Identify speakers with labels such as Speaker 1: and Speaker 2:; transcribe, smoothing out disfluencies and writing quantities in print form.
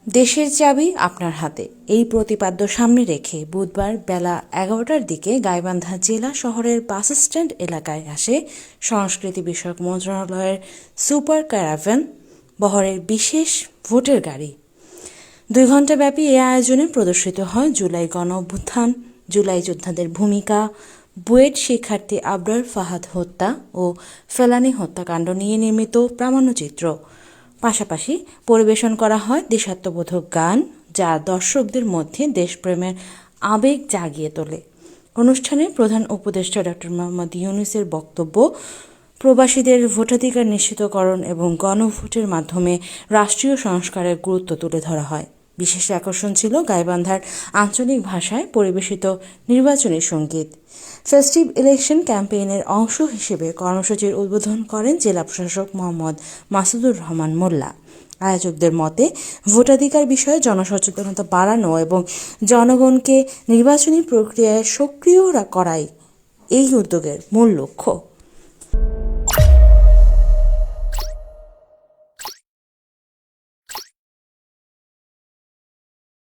Speaker 1: দেশের চাবি আপনার হাতে, এই প্রতিপাদ্য সামনে রেখে বুধবার বেলা 11টার দিকে গাইবান্ধা জেলা শহরের বাসস্ট্যান্ড এলাকায় আসে সংস্কৃতি বিষয়ক মন্ত্রণালয়ের সুপার ক্যারাভ্যান বহরের বিশেষ ভোটের গাড়ি। 2 ঘণ্টাব্যাপী এই আয়োজনে প্রদর্শিত হয় জুলাই গণঅভ্যুত্থান, জুলাই যোদ্ধাদের ভূমিকা, বুয়েট শিক্ষার্থী আবরার ফাহাদ হত্যা ও ফেলানী হত্যাকাণ্ড নিয়ে নির্মিত প্রামাণ্যচিত্র। পাশাপাশি পরিবেশন করা হয় দেশাত্মবোধক গান, যা দর্শকদের মধ্যে দেশপ্রেমের আবেগ জাগিয়ে তোলে। অনুষ্ঠানে প্রধান উপদেষ্টা ডক্টর মোহাম্মদ ইউনূসের বক্তব্য, প্রবাসীদের ভোটাধিকার নিশ্চিতকরণ এবং গণভোটের মাধ্যমে রাষ্ট্রীয় সংস্কারের গুরুত্ব তুলে ধরা হয়। বিশেষ আকর্ষণ ছিল গাইবান্ধার আঞ্চলিক ভাষায় পরিবেশিত নির্বাচনী সঙ্গীত। ফেস্টিভ ইলেকশন ক্যাম্পেইনের অংশ হিসেবে কর্মসূচির উদ্বোধন করেন জেলা প্রশাসক মোহাম্মদ মাসুদুর রহমান মোল্লা। আয়োজকদের মতে, ভোটাধিকার বিষয়ে জনসচেতনতা বাড়ানো এবং জনগণকে নির্বাচনী প্রক্রিয়ায় সক্রিয় করাই এই উদ্যোগের মূল লক্ষ্য।